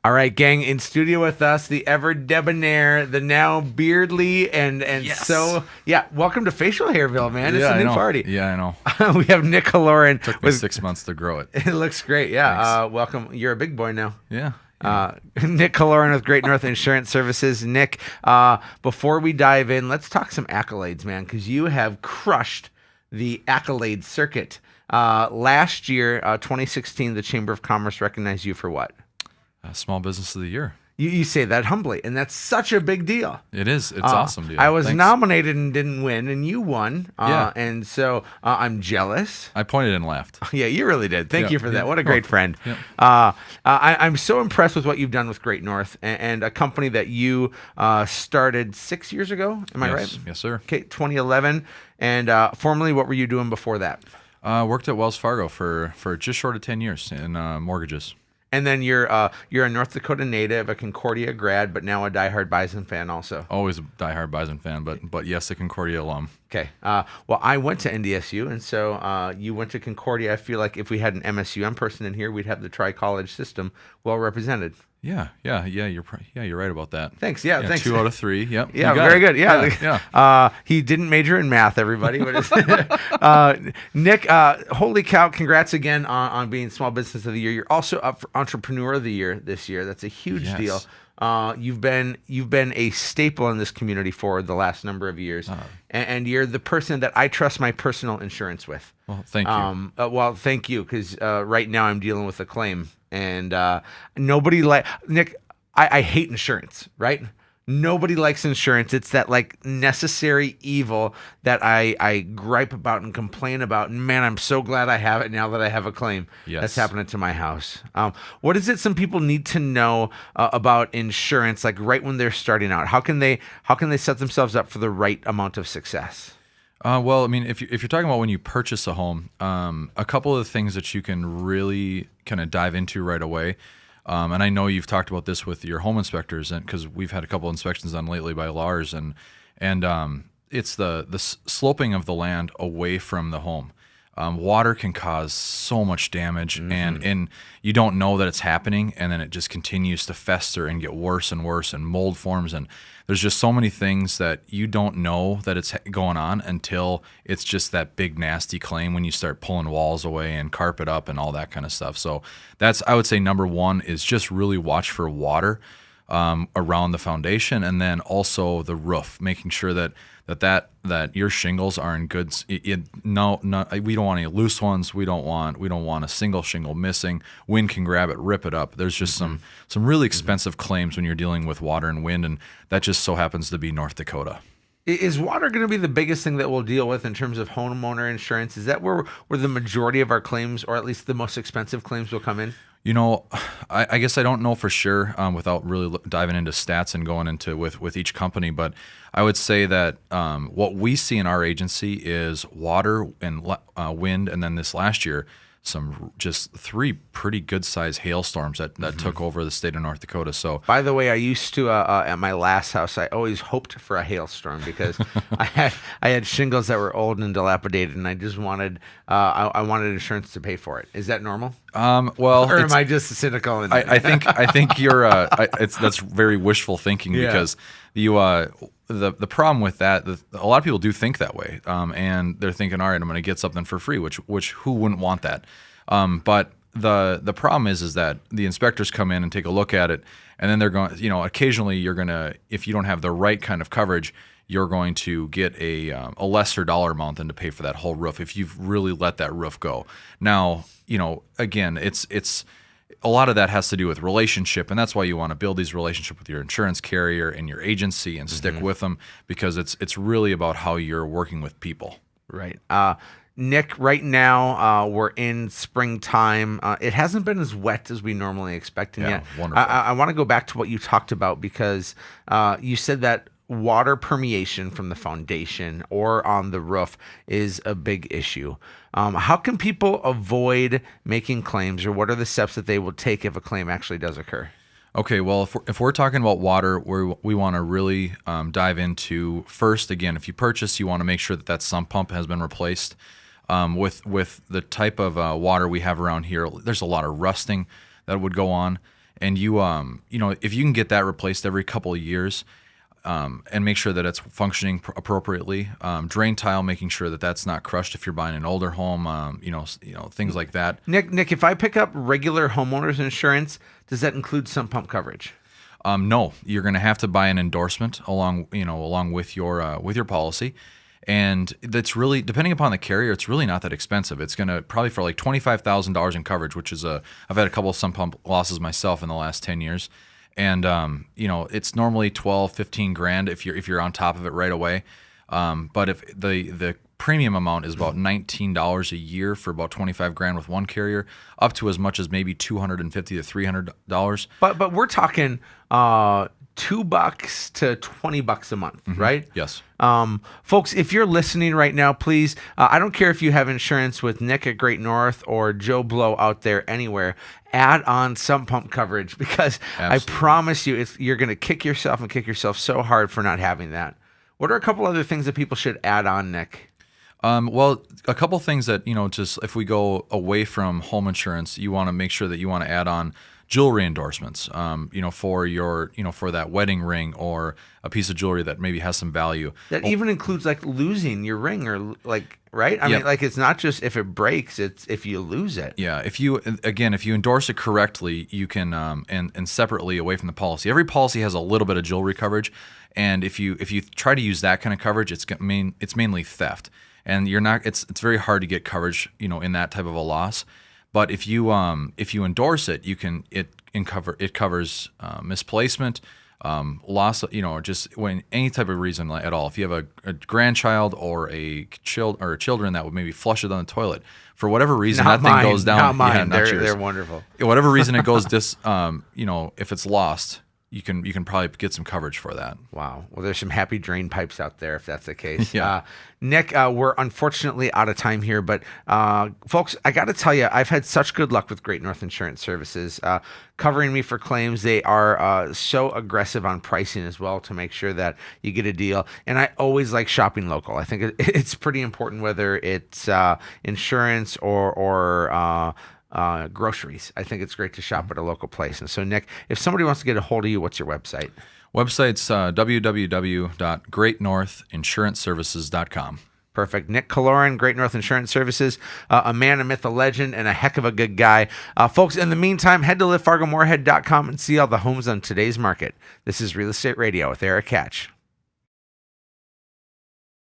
All right, gang, in studio with us, the ever debonair, the now beardly, and Yes. so, yeah, welcome to Facial Hairville, man. It's a new party. Yeah, I know. We have Nick Killoran. Took me 6 months to grow it. It looks great, yeah. Welcome. You're a big boy now. Yeah. Nick Killoran with Great North Insurance Services. Nick, before we dive in, let's talk some accolades, man, because you have crushed the accolade circuit. Last year, 2016, the Chamber of Commerce recognized you for what? Small Business of the Year. You say that humbly, and that's such a big deal. It is. It's awesome, dude. I was Thanks. nominated and didn't win, and you won. Yeah. And so I'm jealous. I pointed and laughed. Yeah, you really did. Thank you for that. What a great friend. Yeah. I'm so impressed with what you've done with Great North and a company that you started 6 years ago. Am I right? Yes, sir. Okay, 2011. And formerly, what were you doing before that? Worked at Wells Fargo for just short of 10 years in mortgages. And then you're a North Dakota native, a Concordia grad, but now a diehard Bison fan also. Always a diehard Bison fan, but yes, a Concordia alum. Okay. Well, I went to NDSU, and so you went to Concordia. I feel like if we had an MSUM person in here, we'd have the tri-college system well represented. Yeah. You're right about that. Thanks. Yeah, thanks. 2 out of 3. Yep. Yeah, you got very it. good. Yeah. He didn't major in math, everybody. Nick, holy cow, congrats again on being Small Business of the Year. You're also up for Entrepreneur of the Year this year. That's a huge deal. You've been a staple in this community for the last number of years, and you're the person that I trust my personal insurance with. Well, thank you. Thank you, because right now I'm dealing with a claim, and nobody Nick. I hate insurance, right? Nobody likes insurance. It's that like necessary evil that I gripe about and complain about. And man, I'm so glad I have it now that I have a claim. Yes. That's happening to my house. What is it some people need to know about insurance, like right when they're starting out? How can they set themselves up for the right amount of success? Well, I mean, if you're talking about when you purchase a home, a couple of things that you can really kind of dive into right away. And I know you've talked about this with your home inspectors, and because we've had a couple inspections done lately by Lars, and it's the sloping of the land away from the home. Water can cause so much damage, and you don't know that it's happening, and then it just continues to fester and get worse and worse, and mold forms, and there's just so many things that you don't know that it's going on until it's just that big nasty claim when you start pulling walls away and carpet up and all that kind of stuff. So that's, I would say, number one is just really watch for water around the foundation, and then also the roof, making sure that your shingles are in good. We don't want any loose ones. We don't want a single shingle missing. Wind can grab it, rip it up. There's just some really expensive claims when you're dealing with water and wind, and that just so happens to be North Dakota. Is water going to be the biggest thing that we'll deal with in terms of homeowner insurance? Is that where the majority of our claims, or at least the most expensive claims, will come in? You know, I guess I don't know for sure without really diving into stats and going into with each company, but I would say that what we see in our agency is water and wind, and then this last year, just 3 pretty good sized hailstorms that took over the state of North Dakota. So, by the way, I used to at my last house, I always hoped for a hailstorm because I had shingles that were old and dilapidated, and I just wanted I wanted insurance to pay for it. Is that normal? Well, or am I just cynical? I think you're that's very wishful thinking, because the problem with that, a lot of people do think that way, and they're thinking, all right, I'm going to get something for free, which who wouldn't want that? But the problem is that the inspectors come in and take a look at it, and then they're going, occasionally you're going to, if you don't have the right kind of coverage, you're going to get a lesser dollar amount than to pay for that whole roof if you've really let that roof go. Now, again, it's a lot of that has to do with relationship, and that's why you want to build these relationships with your insurance carrier and your agency and stick with them, because it's really about how you're working with people. Right. Nick, right now we're in springtime. It hasn't been as wet as we normally expect yet. Wonderful. I want to go back to what you talked about, because you said that water permeation from the foundation or on the roof is a big issue. How can people avoid making claims, or what are the steps that they will take if a claim actually does occur? Okay, well, if we're talking about water, we want to really dive into, first, again, if you purchase, you want to make sure that sump pump has been replaced. With the type of water we have around here, there's a lot of rusting that would go on. and you if you can get that replaced every couple of years, and make sure that it's functioning appropriately. Drain tile, making sure that that's not crushed if you're buying an older home. Things like that. Nick, if I pick up regular homeowners insurance, does that include sump pump coverage? No, you're going to have to buy an endorsement along with your policy. And that's really, depending upon the carrier, it's really not that expensive. It's going to probably for like $25,000 in coverage, which is I've had a couple of sump pump losses myself in the last 10 years. And, it's normally 12, 15 grand if you're on top of it right away. But if the premium amount is about $19 a year for about 25 grand with one carrier, up to as much as maybe $250 to $300. But we're talking $2 to $20 a month, right? Yes. Folks, if you're listening right now, please, I don't care if you have insurance with Nick at Great North or Joe Blow out there anywhere, add on sump pump coverage, because Absolutely. I promise you, you're going to kick yourself so hard for not having that. What are a couple other things that people should add on, Nick? Well, a couple things that, just if we go away from home insurance, you want to make sure that you want to add on jewelry endorsements, for your, for that wedding ring or a piece of jewelry that maybe has some value. That even includes like losing your ring or right? I mean, like, it's not just if it breaks, it's if you lose it. Yeah. If you endorse it correctly, you can, and separately away from the policy. Every policy has a little bit of jewelry coverage. And if you try to use that kind of coverage, it's mainly theft. And it's very hard to get coverage, in that type of a loss. But if you endorse it, it covers misplacement, loss, just when any type of reason at all. If you have a grandchild or a children that would maybe flush it down the toilet for whatever reason, Not that thing mine, goes down. Not mine. Yeah, not yours. They're wonderful. Whatever reason it goes if it's lost, you can probably get some coverage for that. Wow. Well, there's some happy drain pipes out there if that's the case. Yeah. Nick, we're unfortunately out of time here, but folks, I got to tell you, I've had such good luck with Great North Insurance Services covering me for claims. They are so aggressive on pricing as well to make sure that you get a deal. And I always like shopping local. I think it's pretty important, whether it's insurance or groceries. I think it's great to shop at a local place. And so, Nick, if somebody wants to get a hold of you, what's your website? Website's www.greatnorthinsuranceservices.com. Perfect. Nick Killoran, Great North Insurance Services, a man, a myth, a legend, and a heck of a good guy. Folks, in the meantime, head to livefargomoorhead.com and see all the homes on today's market. This is Real Estate Radio with Erik Hatch.